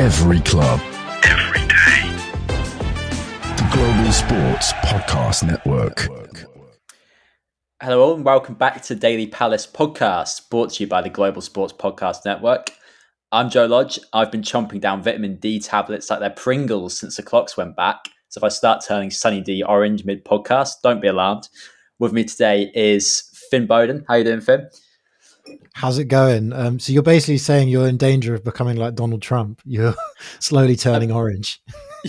Every club. Every day. The Global Sports Podcast Network. Hello all and welcome back to Daily Palace Podcast, brought to you by the Global Sports Podcast Network. I'm Joe Lodge. I've been chomping down vitamin D tablets like they're Pringles since the clocks went back. So if I start turning Sunny D orange mid-podcast, don't be alarmed. With me today is Finn Bowden. How you doing, Finn? How's it going? So you're basically saying you're in danger of becoming like Donald Trump. You're slowly turning orange.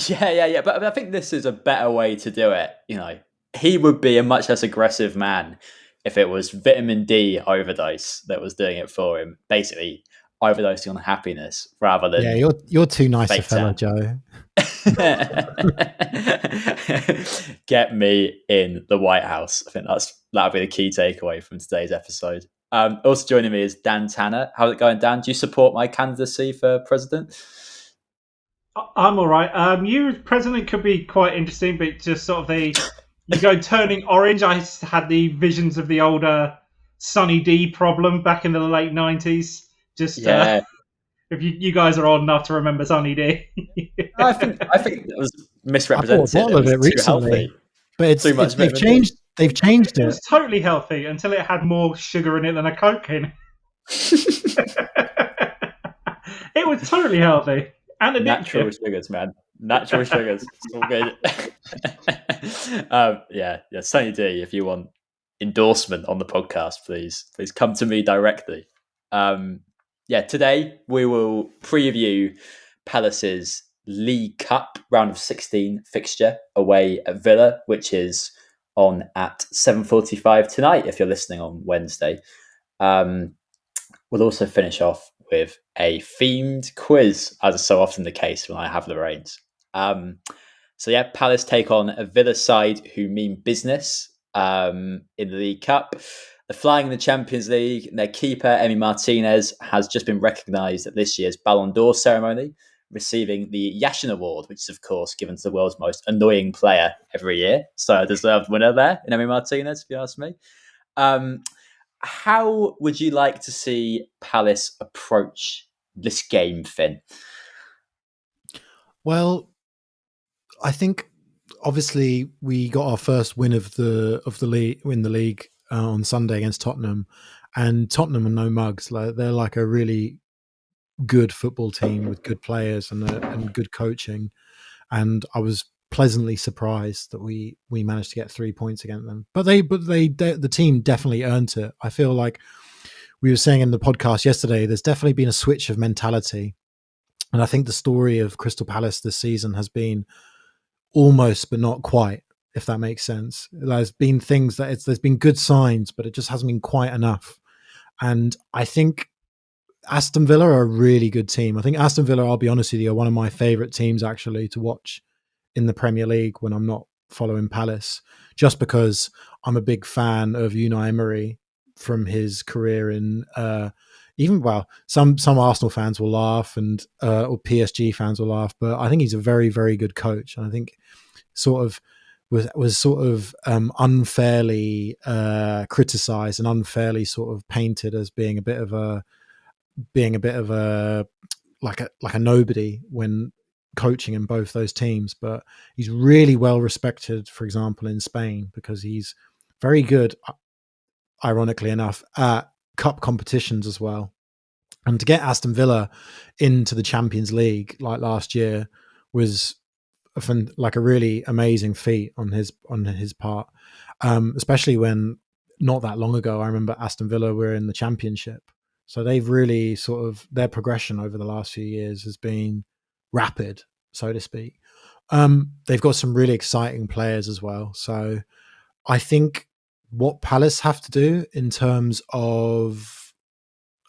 Yeah. But I think this is a better way to do it. You know, he would be a much less aggressive man if it was vitamin D overdose that was doing it for him. Basically, overdosing on happiness rather than you're too nice a fella, Joe. Get me in the White House. I think that'll be the key takeaway from today's episode. Also joining me is Dan Tanner. How's it going, Dan? Do you support my candidacy for president? I'm all right. You as president could be quite interesting, but just sort of you go turning orange. I had the visions of the older Sunny D problem back in the late 90s. If you guys are old enough to remember Sunny D. I think it was misrepresented. I bought it recently, but they've changed. They've changed it. It was totally healthy until it had more sugar in it than a Coke in. It was totally healthy. And natural sugars, man. Natural sugars. It's all good. Sunny D, if you want endorsement on the podcast, please come to me directly. Today we will preview Palace's League Cup round of 16 fixture away at Villa, which is on at 7:45 tonight if you're listening on Wednesday. We'll also finish off with a themed quiz, as is so often the case when I have the reins. Palace take on a Villa side who mean business in the League Cup. They're flying in the Champions League, and their keeper, Emi Martinez, has just been recognised at this year's Ballon d'Or ceremony, receiving the Yashin Award, which is, of course, given to the world's most annoying player every year. So a deserved winner there in Emi Martinez, if you ask me. How would you like to see Palace approach this game, Finn? Well, I think obviously we got our first win of the league on Sunday against Tottenham, and Tottenham are no mugs. They're like a really good football team with good players and good coaching, and I was pleasantly surprised that we managed to get 3 points against them. But the team definitely earned it. I feel like we were saying in the podcast yesterday, there's definitely been a switch of mentality, and I think the story of Crystal Palace this season has been almost but not quite, if that makes sense. There's been things there's been good signs, but it just hasn't been quite enough. And I think Aston Villa are a really good team. I think Aston Villa, I'll be honest with you, are one of my favourite teams actually to watch in the Premier League when I'm not following Palace, just because I'm a big fan of Unai Emery from his career in some Arsenal fans will laugh and or PSG fans will laugh, but I think he's a very, very good coach. And I think was unfairly criticised and unfairly sort of painted as being a bit of a like a nobody when coaching in both those teams. But he's really well respected, for example, in Spain, because he's very good, ironically enough, at cup competitions as well. And to get Aston Villa into the Champions League like last year was a really amazing feat on his part, especially when not that long ago I remember Aston Villa were in the Championship. So they've really their progression over the last few years has been rapid, so to speak. They've got some really exciting players as well. So I think what Palace have to do in terms of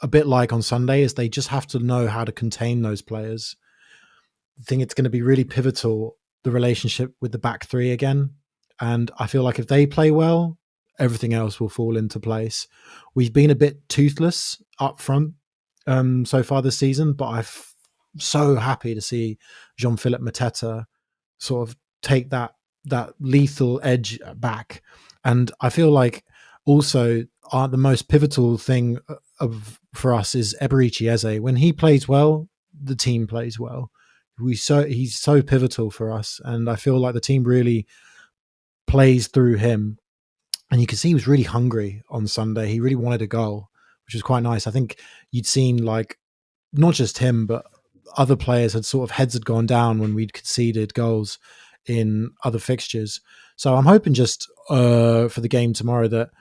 a bit like on Sunday is they just have to know how to contain those players. I think it's going to be really pivotal, the relationship with the back three again. And I feel like if they play well, everything else will fall into place. We've been a bit toothless up front so far this season, but I'm so happy to see Jean-Philippe Mateta sort of take that lethal edge back. And I feel like also the most pivotal thing for us is Eberechi Eze. When he plays well, the team plays well. He's so pivotal for us, and I feel like the team really plays through him. And you can see he was really hungry on Sunday. He really wanted a goal, which was quite nice. I think you'd seen, like, not just him, but other players had sort of heads had gone down when we'd conceded goals in other fixtures. So I'm hoping just for the game tomorrow that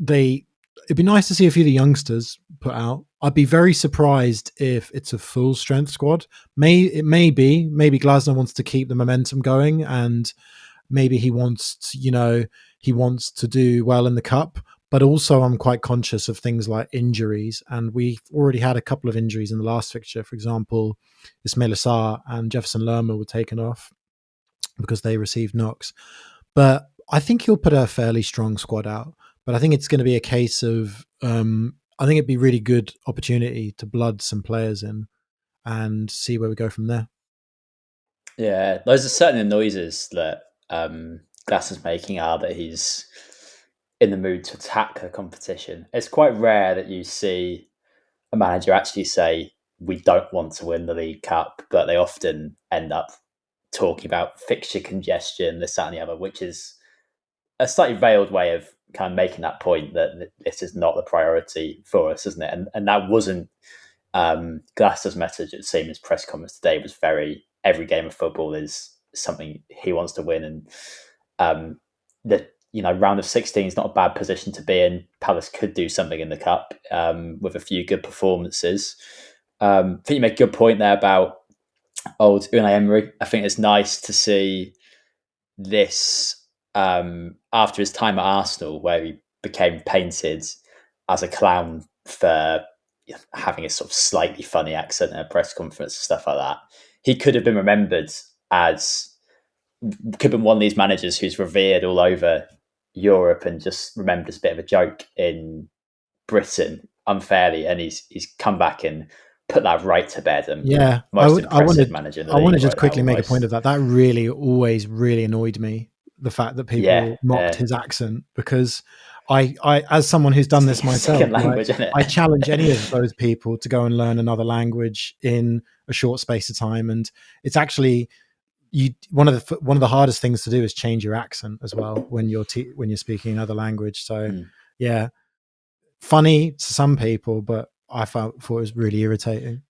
it'd be nice to see a few of the youngsters put out. I'd be very surprised if it's a full strength squad. Maybe Glasner wants to keep the momentum going, and maybe he wants to do well in the cup. But also I'm quite conscious of things like injuries, and we've already had a couple of injuries in the last fixture. For example, Ismaila Sarr and Jefferson Lerma were taken off because they received knocks. But I think he'll put a fairly strong squad out. But I think it's going to be a case of, I think it'd be a really good opportunity to blood some players in and see where we go from there. Yeah, those are certainly the noises that Glasner's making, are that he's in the mood to attack the competition. It's quite rare that you see a manager actually say, we don't want to win the League Cup, but they often end up talking about fixture congestion, this, that and the other, which is a slightly veiled way of kind of making that point that this is not the priority for us, isn't it? And that wasn't Glasner's message at Seaman's press conference today. Was every game of football is something he wants to win, and round of 16 is not a bad position to be in. Palace could do something in the cup with a few good performances. I think you make a good point there about old Unai Emery. I think it's nice to see this after his time at Arsenal, where he became painted as a clown for having a sort of slightly funny accent in a press conference and stuff like that. He could have been remembered could have been one of these managers who's revered all over Europe and just remembered as a bit of a joke in Britain unfairly, and he's come back and put that right to bed. And yeah, most impressive manager in the league. I want to just quickly make a point of that. That really always really annoyed me, the fact that people mocked his accent, because I as someone who's done this myself, I challenge any of those people to go and learn another language in a short space of time, and it's actually one of the hardest things to do is change your accent as well when you're speaking another language. So yeah, funny to some people, but I thought it was really irritating.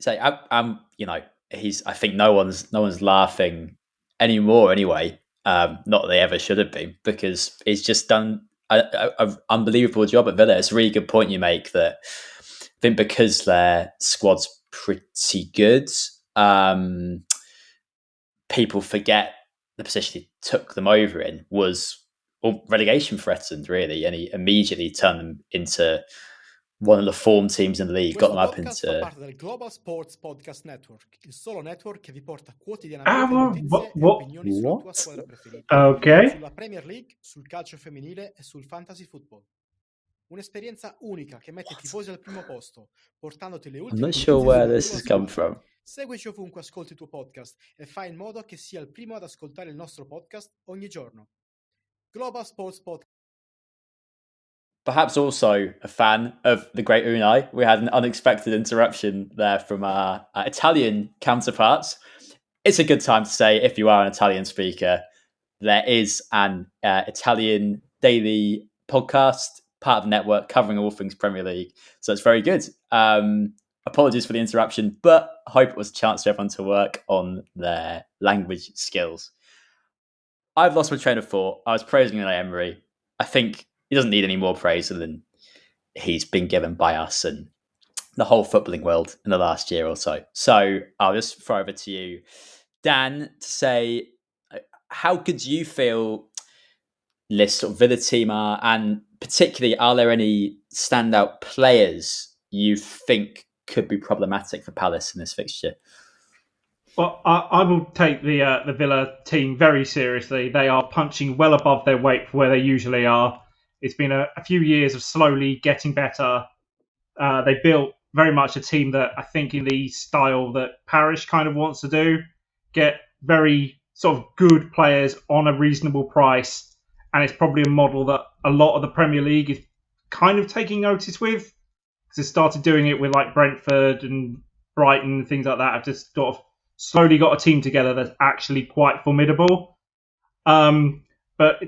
So I'm I think no one's laughing anymore anyway. Not that they ever should have been, because he's just done an unbelievable job at Villa. It's a really good point you make, that I think because their squad's pretty good, people forget the position he took them over in was relegation threatened, really, and he immediately turned them into one of the form teams in the league, got them up into... parte del Global Sports Podcast Network, il solo network che vi porta quotidianamente notizie e opinioni sulla tua squadra preferita. Okay. Sulla Premier League, sul calcio femminile e sul fantasy football. Un'esperienza unica che mette i tifosi al primo posto, portandoti le ultime... I'm not sure where this has come from. Seguici ovunque ascolti il tuo podcast e fai in modo che sia il primo ad ascoltare il nostro podcast ogni giorno. Global Sports Podcast. Perhaps also a fan of the great Unai. We had an unexpected interruption there from our Italian counterparts. It's a good time to say, if you are an Italian speaker, there is an Italian daily podcast, part of the network, covering all things Premier League. So it's very good. Apologies for the interruption, but I hope it was a chance for everyone to work on their language skills. I've lost my train of thought. I was praising Unai Emery. I think he doesn't need any more praise than he's been given by us and the whole footballing world in the last year or so. So I'll just throw over to you, Dan, to say, how good you feel this sort of Villa team are, and particularly, are there any standout players you think could be problematic for Palace in this fixture? Well, I will take the Villa team very seriously. They are punching well above their weight for where they usually are. It's been a few years of slowly getting better. They built very much a team that I think in the style that Parish kind of wants to do, get very sort of good players on a reasonable price. And it's probably a model that a lot of the Premier League is kind of taking notice with, because it started doing it with like Brentford and Brighton, things like that, have just sort of slowly got a team together that's actually quite formidable. But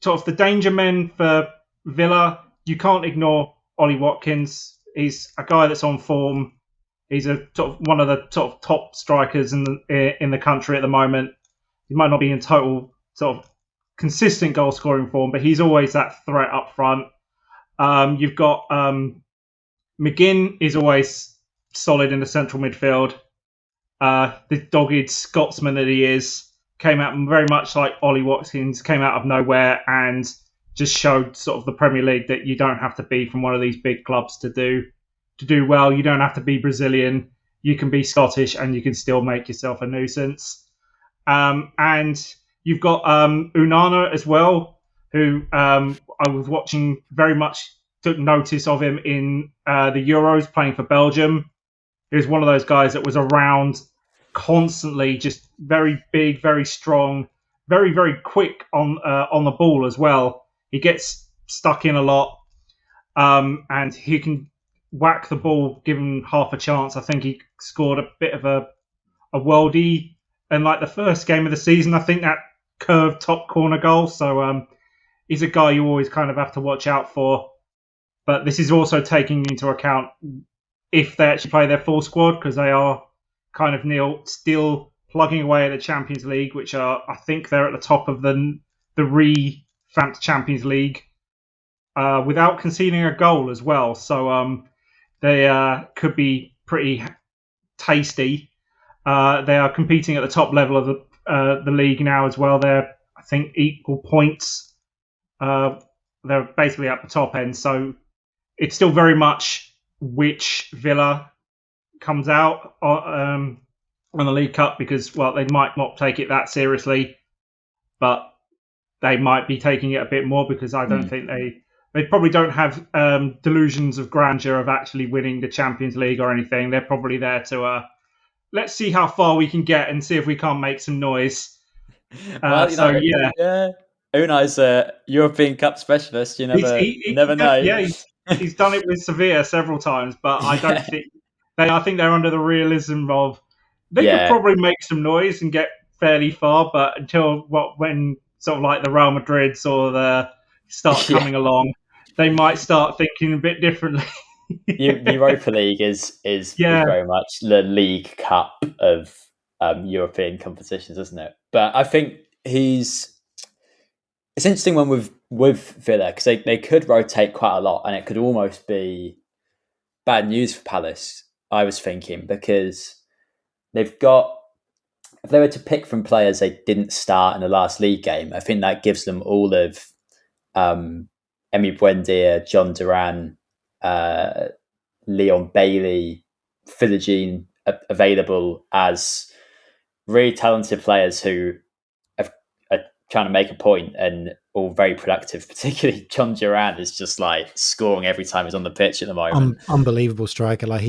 sort of the danger men for Villa, you can't ignore Ollie Watkins. He's a guy that's on form. He's a sort of one of the sort of top strikers in the country at the moment. He might not be in total sort of consistent goal scoring form, but he's always that threat up front. You've got McGinn is always solid in the central midfield. The dogged Scotsman that he is came out very much like Ollie Watkins, came out of nowhere and just showed sort of the Premier League that you don't have to be from one of these big clubs to do well. You don't have to be Brazilian. You can be Scottish and you can still make yourself a nuisance. And you've got Unai as well, who I was watching very much, took notice of him in the Euros playing for Belgium. He was one of those guys that was around constantly, just very big, very strong, very, very quick on the ball as well. He gets stuck in a lot, and he can whack the ball given half a chance. I think he scored a bit of a worldie in like the first game of the season. I think that curved top corner goal. So he's a guy you always kind of have to watch out for. But this is also taking into account if they actually play their full squad, because they are kind of still plugging away at the Champions League, which I think they're at the top of the revamped Champions League without conceding a goal as well. So they could be pretty tasty. They are competing at the top level of the league now as well. They're, I think, equal points. They're basically at the top end. So it's still very much which Villa comes out on the League Cup, because, well, they might not take it that seriously, but they might be taking it a bit more, because I don't think they probably don't have delusions of grandeur of actually winning the Champions League or anything. They're probably there to let's see how far we can get and see if we can't make some noise. Well, Unai's a European Cup specialist. You never know. Yeah, he's done it with Sevilla several times, but I don't think I think they're under the realism of they could probably make some noise and get fairly far, but when sort of like the Real Madrids or the start coming along, they might start thinking a bit differently. Europa League is very much the League Cup of European competitions, isn't it? But I think it's an interesting one with Villa, because they could rotate quite a lot, and it could almost be bad news for Palace, I was thinking, because they've got, if they were to pick from players they didn't start in the last league game, I think that gives them all of Emi Buendia, John Duran, Leon Bailey, Philogene available as really talented players who are trying to make a point and all very productive. Particularly John Duran is just like scoring every time he's on the pitch at the moment. Unbelievable striker. Like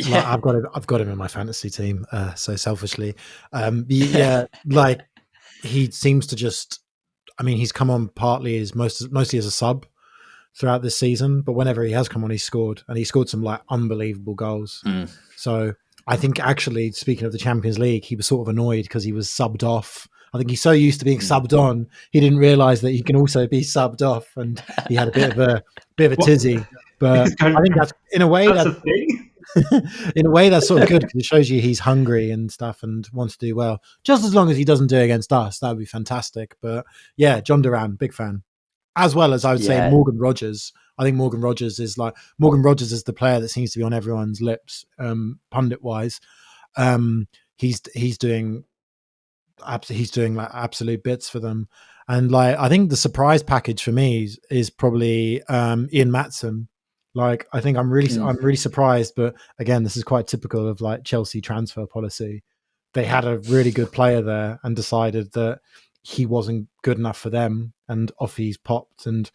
I've got him in my fantasy team. So selfishly, like he seems to just. I mean, he's come on partly as mostly as a sub throughout this season, but whenever he has come on, he's scored, and he scored some like unbelievable goals. So I think, actually, speaking of the Champions League, he was sort of annoyed because he was subbed off. I think he's so used to being subbed on, he didn't realise that he can also be subbed off, and he had a bit of a tizzy. But I think that's in a way that's sort of good, because it shows you he's hungry and stuff and wants to do well. Just as long as he doesn't do it against us, that would be fantastic. But yeah, John Duran, big fan. As well as, I would say, Morgan Rogers. I think Morgan Rogers is the player that seems to be on everyone's lips, pundit wise. He's doing like absolute bits for them. And like, I think the surprise package for me is probably Ian Maatsen. Like, I think I'm really surprised, but again, this is quite typical of like Chelsea transfer policy. They had a really good player there and decided that he wasn't good enough for them, and off he's popped, and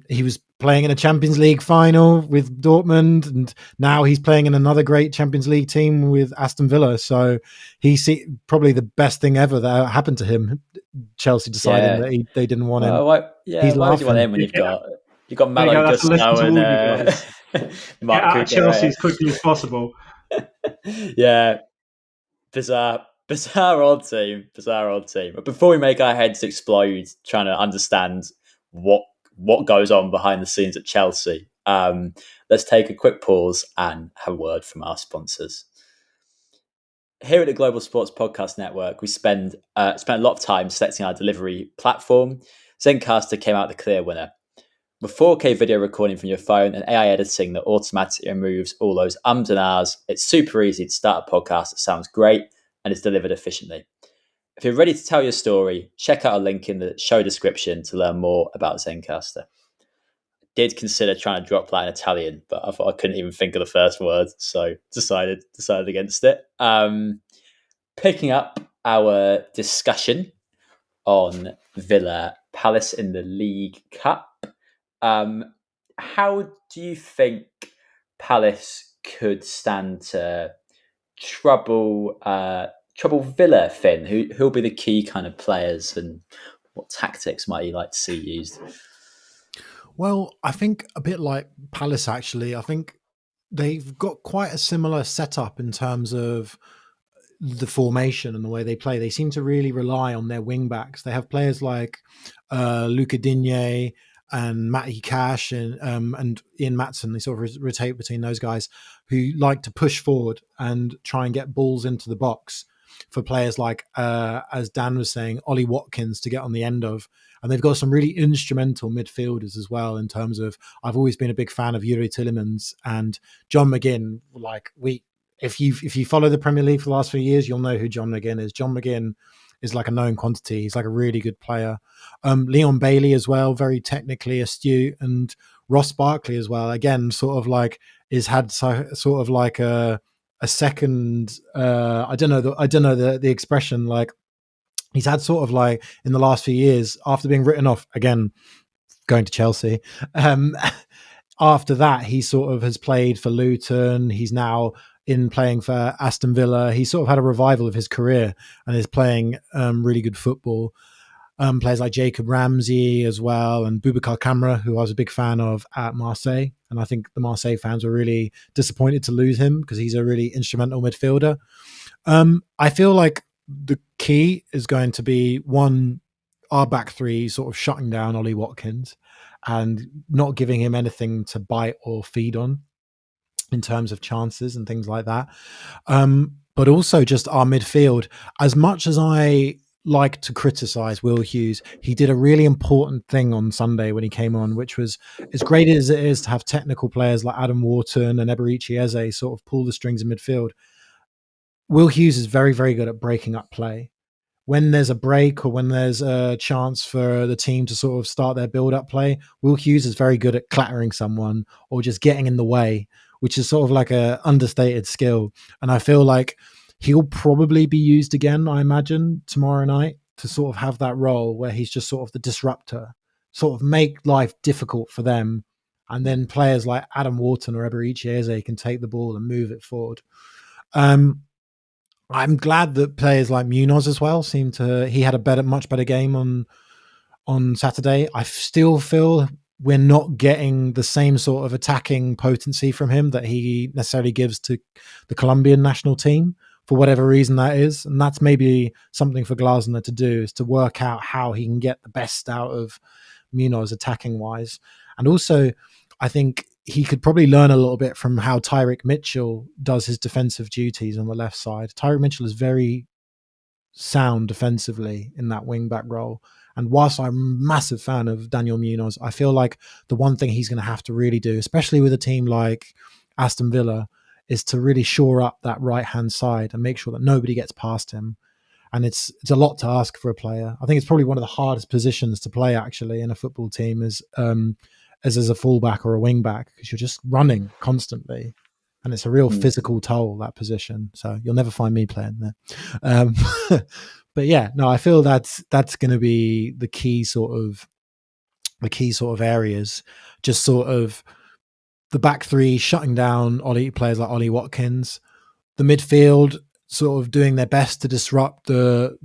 he was playing in a Champions League final with Dortmund, and now he's playing in another great Champions League team with Aston Villa. So he's probably the best thing ever that happened to him. Chelsea deciding that they didn't want him. He's why would you want him when you've got Malo Gusto and Mark Chelsea as quickly as possible. Yeah, bizarre old team. But before we make our heads explode trying to understand what goes on behind the scenes at Chelsea, let's take a quick pause and have a word from our sponsors. Here at the Global Sports Podcast Network, we spent a lot of time selecting our delivery platform. Zencastr came out the clear winner. With 4K video recording from your phone and AI editing that automatically removes all those ums and ahs, it's super easy to start a podcast that sounds great and is delivered efficiently. If you're ready to tell your story, check out a link in the show description to learn more about Zencastr. Did consider trying to drop that in Italian, but I thought I couldn't even think of the first word, so decided against it. Picking up our discussion on Villa Palace in the League Cup. How do you think Palace could stand to trouble Villa, Finn? Who'll be the key kind of players, and what tactics might you like to see used? Well, I think a bit like Palace, actually. I think they've got quite a similar setup in terms of the formation and the way they play. They seem to really rely on their wing backs. They have players like Luca Digne and Matty Cash and Ian Maatson. They sort of rotate between those guys who like to push forward and try and get balls into the box for players like, as Dan was saying, Ollie Watkins to get on the end of. And they've got some really instrumental midfielders as well in terms of, I've always been a big fan of Yuri Tillemans and John McGinn. If you follow the Premier League for the last few years, you'll know who John McGinn is. John McGinn is like a known quantity. He's like a really good player. Leon Bailey as well, very technically astute, and Ross Barkley as well. Again, sort of like is had sort of like a second. I don't know the expression. Like he's had sort of like in the last few years after being written off again, going to Chelsea. After that, he sort of has played for Luton. He's now in playing for Aston Villa. He sort of had a revival of his career and is playing really good football. Players like Jacob Ramsey as well, and Boubacar Kamara, who I was a big fan of at Marseille. And I think the Marseille fans were really disappointed to lose him because he's a really instrumental midfielder. I feel like the key is going to be, one, our back three sort of shutting down Ollie Watkins and not giving him anything to bite or feed on in terms of chances and things like that. But also just our midfield. As much as I like to criticize Will Hughes, he did a really important thing on Sunday when he came on, which was, as great as it is to have technical players like Adam Wharton and Eberechi Eze sort of pull the strings in midfield, Will Hughes is very, very good at breaking up play. When there's a break or when there's a chance for the team to sort of start their build-up play, Will Hughes is very good at clattering someone or just getting in the way, which is sort of like a understated skill. And I feel like he'll probably be used again, I imagine, tomorrow night to sort of have that role where he's just sort of the disruptor, sort of make life difficult for them. And then players like Adam Wharton or Eberechi Eze can take the ball and move it forward. I'm glad that players like Munoz as well he had a much better game on Saturday. I still feel we're not getting the same sort of attacking potency from him that he necessarily gives to the Colombian national team, for whatever reason that is. And that's maybe something for Glasner to do, is to work out how he can get the best out of Munoz attacking wise. And also, I think he could probably learn a little bit from how Tyrick Mitchell does his defensive duties on the left side. Tyrick Mitchell is very sound defensively in that wing back role. And whilst I'm a massive fan of Daniel Munoz, I feel like the one thing he's going to have to really do, especially with a team like Aston Villa, is to really shore up that right-hand side and make sure that nobody gets past him. And it's a lot to ask for a player. I think it's probably one of the hardest positions to play actually in a football team as a fullback or a wing back, because you're just running constantly. And it's a real physical toll, that position. So you'll never find me playing there. But yeah, no, I feel that's going to be the key sort of areas. Just sort of the back three shutting down players like Ollie Watkins. The midfield, sort of doing their best to disrupt the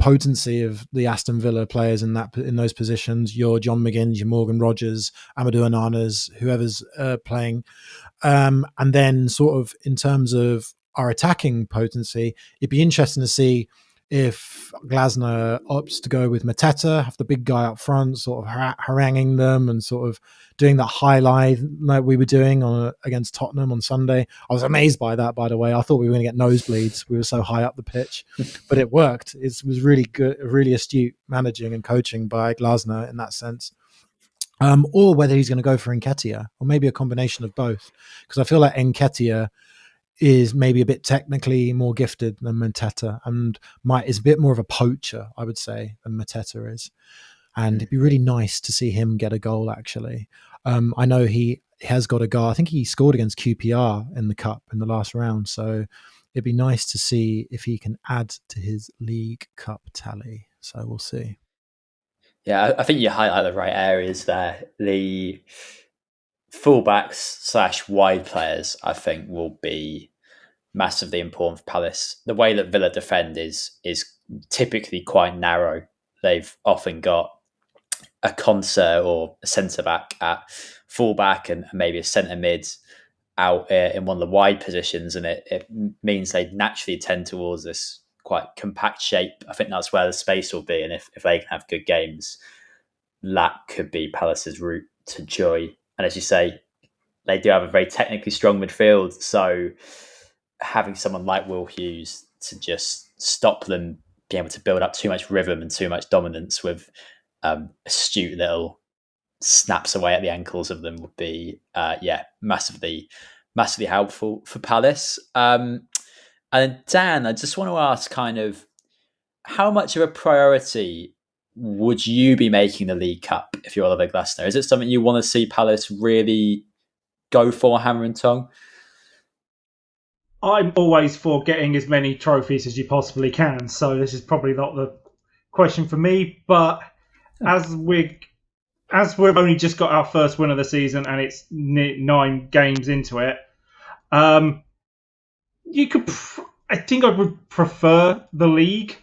potency of the Aston Villa players in those positions. Your John McGinns, your Morgan Rogers, Amadou Onana's, whoever's playing, and then sort of in terms of our attacking potency, it'd be interesting to see if Glasner opts to go with Mateta, have the big guy up front, sort of haranguing them and sort of doing that highlight like we were doing against Tottenham on Sunday. I was amazed by that, by the way. I thought we were going to get nosebleeds. We were so high up the pitch, but it worked. It was really good, really astute managing and coaching by Glasner in that sense. Or whether he's going to go for Nketiah, or maybe a combination of both, because I feel like Nketiah is maybe a bit technically more gifted than Mateta, and is a bit more of a poacher, I would say, than Mateta is. And it'd be really nice to see him get a goal, actually. I know he has got a goal. I think he scored against QPR in the Cup in the last round. So it'd be nice to see if he can add to his League Cup tally. So we'll see. Yeah, I think you highlight the right areas there. The fullbacks / wide players, I think, will be massively important for Palace. The way that Villa defend is typically quite narrow. They've often got a concert or a centre back at fullback and maybe a centre mid out in one of the wide positions, and it means they naturally tend towards this quite compact shape. I think that's where the space will be, and if they can have good games, that could be Palace's route to joy. And as you say, they do have a very technically strong midfield, so having someone like Will Hughes to just stop them being able to build up too much rhythm and too much dominance with astute little snaps away at the ankles of them would be massively helpful for Palace. And Dan, I just want to ask, kind of, how much of a priority would you be making the League Cup if you're Oliver Glasner? Is it something you want to see Palace really go for, hammer and tong? I'm always for getting as many trophies as you possibly can, so this is probably not the question for me. But as we've only just got our first win of the season and it's 9 games into it, you could. I think I would prefer the league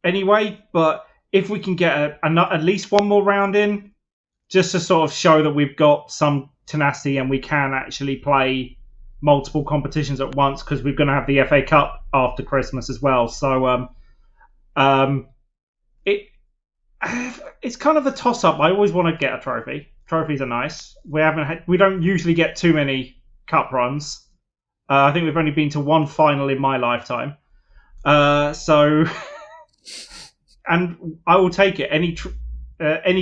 anyway. But if we can get at least one more round in, just to sort of show that we've got some tenacity and we can actually play multiple competitions at once, because we're going to have the FA Cup after Christmas as well. So it's kind of a toss-up. I always want to get a trophy. Trophies are nice. We don't usually get too many cup runs. I think we've only been to one final in my lifetime. And I will take it. Any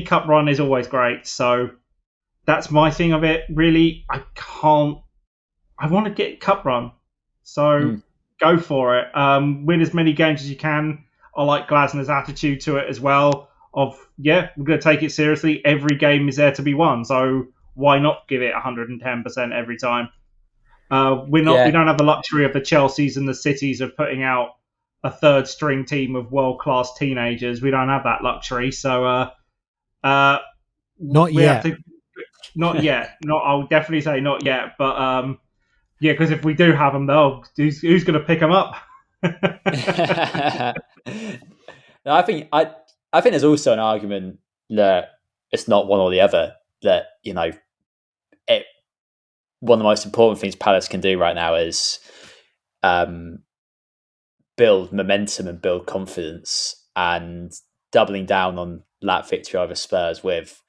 cup run is always great. So that's my thing of it. Really, I want to get cup run. So go for it. Win as many games as you can. I like Glasner's attitude to it as well. We're going to take it seriously. Every game is there to be won. So why not give it 110% every time? We don't have the luxury of the Chelseas and the Cities of putting out a third string team of world-class teenagers. We don't have that luxury. So not yet. Not yet. I'll definitely say not yet. But because if we do have them, who's going to pick them up? No, I think there's also an argument that it's not one or the other. That one of the most important things Palace can do right now is build momentum and build confidence, and doubling down on that victory over Spurs with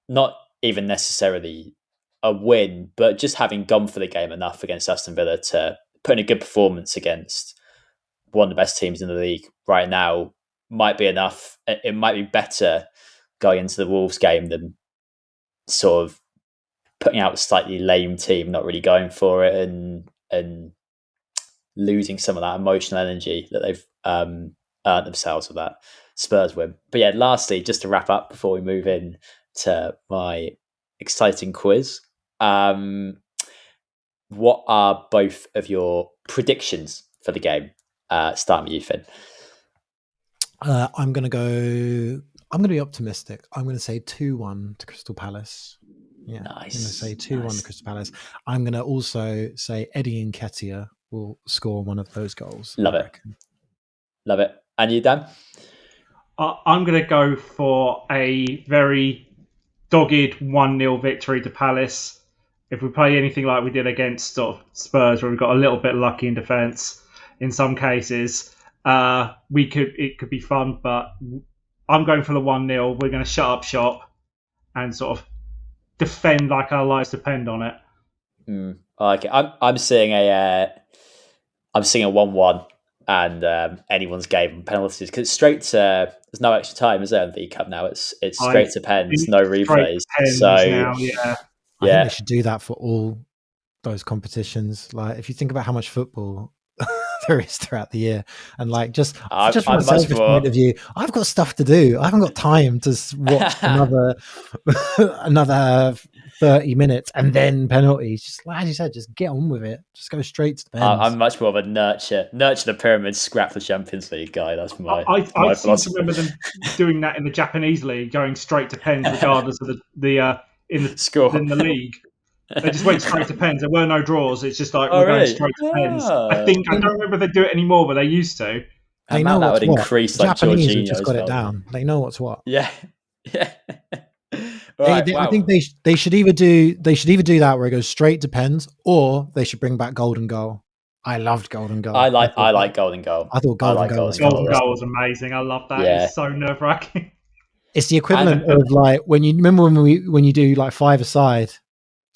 not even necessarily a win, but just having gone for the game enough against Aston Villa to put in a good performance against one of the best teams in the league right now might be enough. It might be better going into the Wolves game than sort of putting out a slightly lame team, not really going for it, and losing some of that emotional energy that they've earned themselves with that Spurs win. But yeah, lastly, just to wrap up before we move in to my exciting quiz, what are both of your predictions for the game? Starting with you, Finn. I'm going to be optimistic. I'm going to say 2-1 to Crystal Palace. Yeah, nice. I'm going to say 2-1 to Crystal Palace. I'm going to also say Eddie Nketiah will score one of those goals. Love I it. reckon. Love it. And you, Dan? I'm going to go for a very dogged 1-0 victory to Palace. If we play anything like we did against sort of Spurs, where we got a little bit lucky in defence in some cases, it could be fun. But I'm going for the 1-0. We're going to shut up shop and sort of defend like our lives depend on it. I like it. I'm seeing a 1-1 and anyone's game and penalties, because it's straight to, there's no extra time, is there, in the League Cup now? It's straight to pens, no replays. So now, yeah. I think they should do that for all those competitions. Like, if you think about how much football there is throughout the year, and like just from a selfish point of view, I've got stuff to do. I haven't got time to watch another 30 minutes and then penalties. Just like as you said, just get on with it. Just go straight to the pens. I'm much more of a nurture the pyramid, scrap the Champions League guy. That's my I seem to remember them doing that in the Japanese league, going straight to pens regardless of the score in the league. They just went straight to pens. There were no draws. It's just like, we're going straight to pens. I don't remember if they do it anymore, but they used to. They know that what's would increase like Japanese have Jorginho's just got it down. They know what's what. Yeah. Right, I think they should either do that where it goes straight to pens, or they should bring back golden goal. I loved golden goal. I like golden goal. I thought golden goal was amazing. I love that. Yeah. It's so nerve wracking. It's the equivalent of like when you do like 5-a-side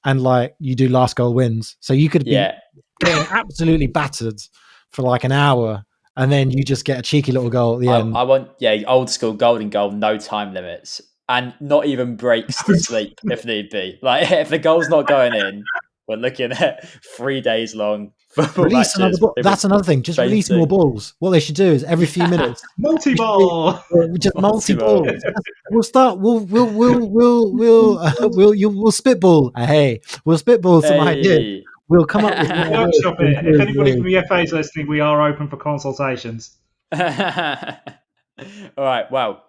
and like you do last goal wins. So you could be getting absolutely battered for like an hour, and then you just get a cheeky little goal at the end. I want old school golden goal, no time limits, and not even breaks to sleep if need be. Like, if the goal's not going in, we're looking at 3 days long football release matches. That's another thing. Just release more balls. What they should do is every few minutes, multi-ball. Just multi-ball. We'll start. We'll spitball. Hey, we'll spitball some ideas. We'll come up with workshop it. If anybody from the FA is listening, we are open for consultations. All right. Well,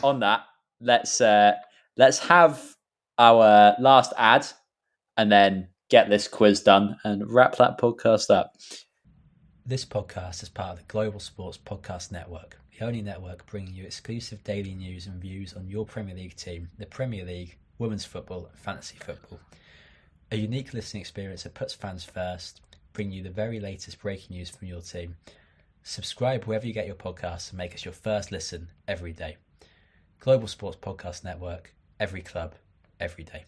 on that, let's have our last ad, and then get this quiz done and wrap that podcast up. This podcast is part of the Global Sports Podcast Network, the only network bringing you exclusive daily news and views on your Premier League team, the Premier League, women's football, and fantasy football. A unique listening experience that puts fans first, bringing you the very latest breaking news from your team. Subscribe wherever you get your podcasts and make us your first listen every day. Global Sports Podcast Network, every club, every day.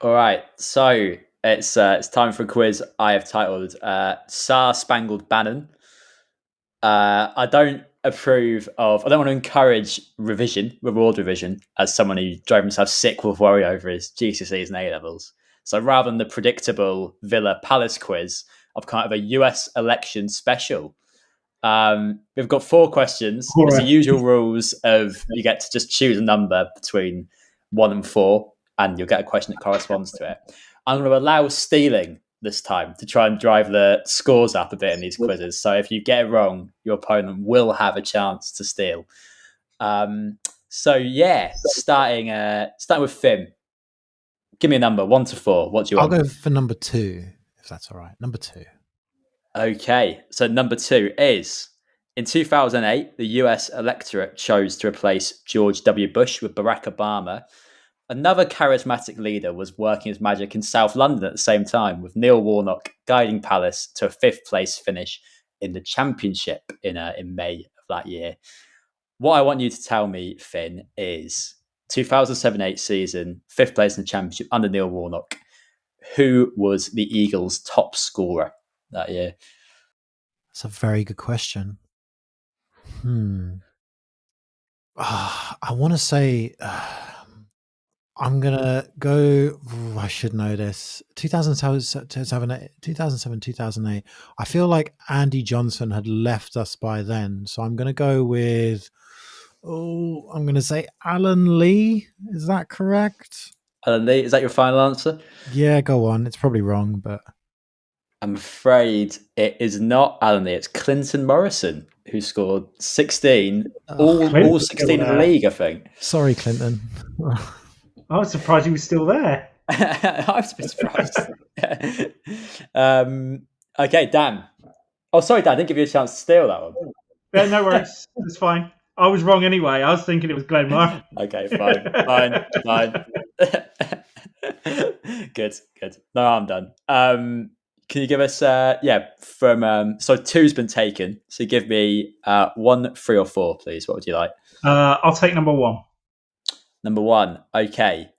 All right, so it's time for a quiz I have titled Sarr-Spangled Bannan. I don't want to encourage reward revision, as someone who drove himself sick with worry over his GCSEs and A-levels. So rather than the predictable Villa Palace quiz, I've kind of a US election special. We've got 4 questions. It's the usual rules of you get to just choose a number between 1 and 4, and you'll get a question that corresponds to it. I'm going to allow stealing this time to try and drive the scores up a bit in these quizzes. So if you get it wrong, your opponent will have a chance to steal. Starting with Finn. Give me a number, 1 to 4. What do you want? I'll go for number 2, if that's all right. Number 2. Okay, so number 2 is, in 2008, the US electorate chose to replace George W. Bush with Barack Obama. Another charismatic leader was working his magic in South London at the same time, with Neil Warnock guiding Palace to a 5th place finish in the Championship in May of that year. What I want you to tell me, Finn, is 2007-8 season, 5th place in the Championship under Neil Warnock. Who was the Eagles' top scorer that year? That's a very good question. I want to say... I'm going to go... I should know this. 2007, 2008. I feel like Andy Johnson had left us by then. So I'm going to go with... I'm going to say Alan Lee. Is that correct? Alan Lee, is that your final answer? Yeah, go on. It's probably wrong, but... I'm afraid it is not Alan Lee. It's Clinton Morrison, who scored 16. All 16 in the league, I think. Sorry, Clinton. I was surprised he was still there. I was a bit surprised. Okay, Dan. Oh, sorry, Dan. I didn't give you a chance to steal that one. Yeah, no worries. It's fine. I was wrong anyway. I was thinking it was Glenmore. Okay, fine. Good. No, I'm done. Can you give us, from, so 2's been taken. So give me 1, 3, or 4, please. What would you like? I'll take number 1. Number 1. Okay.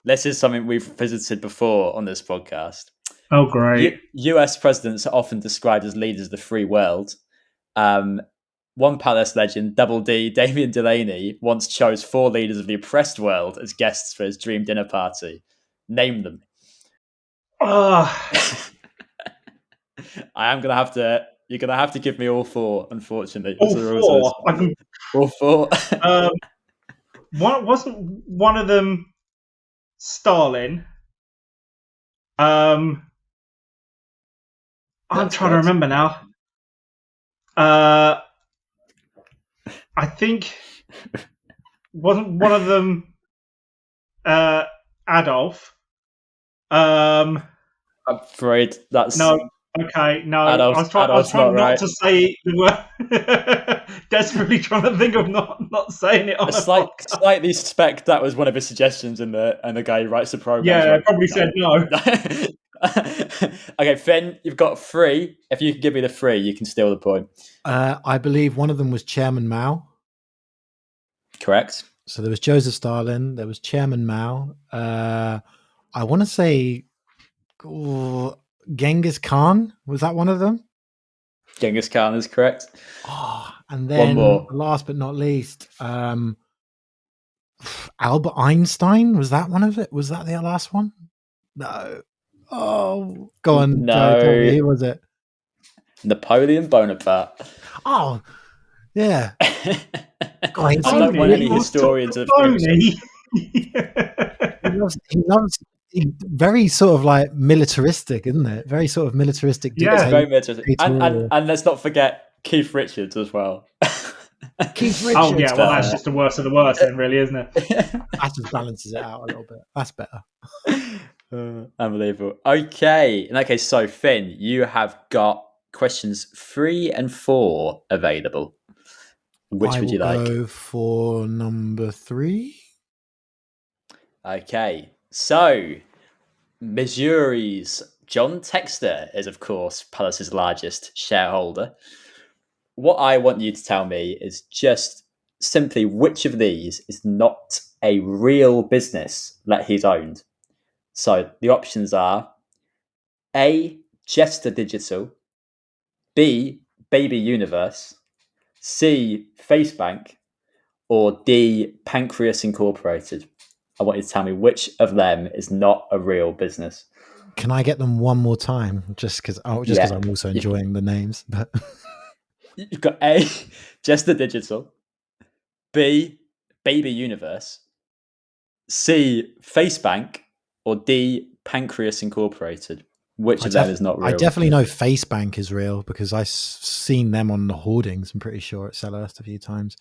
This is something we've visited before on this podcast. Oh, great. US presidents are often described as leaders of the free world. One Palace legend, Double D, Damien Delaney, once chose 4 leaders of the oppressed world as guests for his dream dinner party. Name them. I am going to have to... You're going to have to give me all 4, unfortunately. All 4? All 4. Wasn't one of them Stalin? I'm trying to remember now. I think wasn't one of them Adolf? I'm afraid that's no. Okay, no. Adolf, I was trying not right. to say the word. Desperately trying to think of not saying it on slightly suspect that was one of his suggestions, and the guy who writes the program. Yeah, probably said no. Okay, Finn, you've got 3. If you can give me the 3, you can steal the point. I believe one of them was Chairman Mao. Correct. So there was Joseph Stalin. There was Chairman Mao. I want to say Genghis Khan. Was that one of them? Genghis Khan is correct. And then one more. Last but not least, Albert Einstein. Was that one of it? Was that the last one? No. Oh, go on. No. Tell me, who was it? Napoleon Bonaparte. Oh, yeah. I don't want any historians of he loves very sort of like militaristic, isn't it? Very sort of militaristic. Yeah, very militaristic. And let's not forget Keith Richards as well. Keith Richards. Oh yeah, well that's just the worst of the worst, then, really, isn't it? That just balances it out a little bit. That's better. Unbelievable. Okay, in that case, so Finn, you have got questions 3 and 4 available. Which would you like? Go for number 3. Okay, so Missouri's John Textor is, of course, Palace's largest shareholder. What I want you to tell me is just simply which of these is not a real business that he's owned. So the options are A, Jester Digital, B, Baby Universe, C, Facebank, or D, Pancreas Incorporated. I want you to tell me which of them is not a real business. Can I get them one more time? Just because I'm also enjoying the names. But you've got A, Jester Digital, B, Baby Universe, C, Facebank, or D, Pancreas Incorporated. Which of them is not real? I definitely know Facebank is real because I've seen them on the hoardings. I'm pretty sure at Selhurst a few times.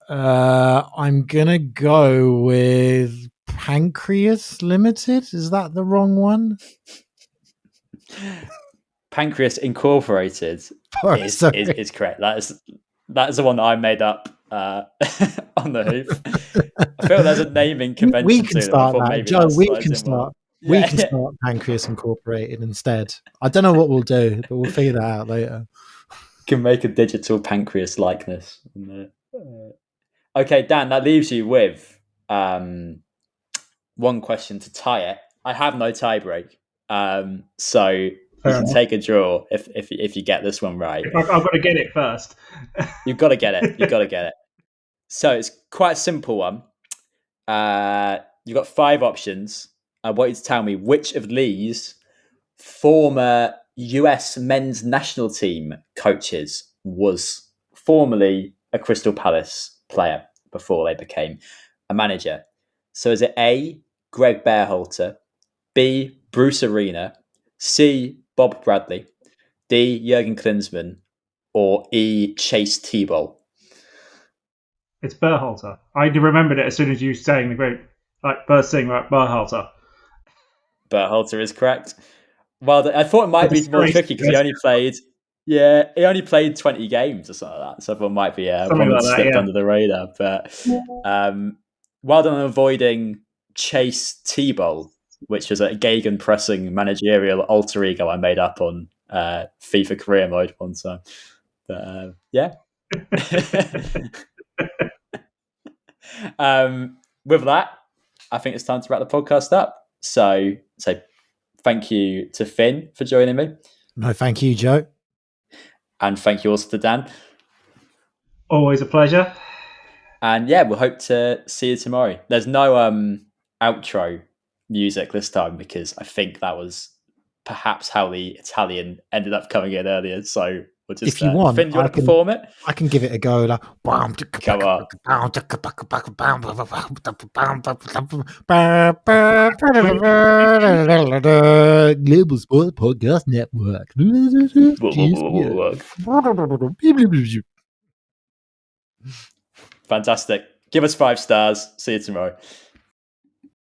I'm going to go with Pancreas Limited. Is that the wrong one? Pancreas Incorporated is correct. That is the one that I made up on the hoof. I feel there's a naming convention. We can start that, Joe. We can start. Yeah. We can start Pancreas Incorporated instead. I don't know what we'll do, but we'll figure that out later. Can make a digital pancreas likeness. Okay, Dan, that leaves you with one question to tie it. I have no tie break, so you can take a draw if you get this one right. I've got to get it first. You've got to get it. So it's quite a simple one. You've got 5 options. I want you to tell me which of these former US men's national team coaches was formerly a Crystal Palace player before they became a manager. So is it A, Greg Berhalter, B, Bruce Arena, C, Bob Bradley, D, Jurgen Klinsmann, or E, Chase Tebow? It's Berhalter. I remembered it as soon as you were saying the great, first thing about Berhalter. but Halter is correct. Well, I thought it might be more tricky because he only played 20 games or something like that. So everyone might be one that slipped under the radar. But well done on avoiding Chase T-Bowl, which was a Gagan pressing managerial alter ego I made up on FIFA career mode one time. But yeah. With that, I think it's time to wrap the podcast up. So thank you to Finn for joining me. No, thank you, Joe. And thank you also to Dan. Always a pleasure. And yeah, we'll hope to see you tomorrow. There's no outro music this time because I think that was perhaps how the Italian ended up coming in earlier. So we'll just, if you want, Finn, do you want to perform it? I can give it a go. Like, come on. Global Sports Podcast Network. Fantastic. Give us 5 stars. See you tomorrow.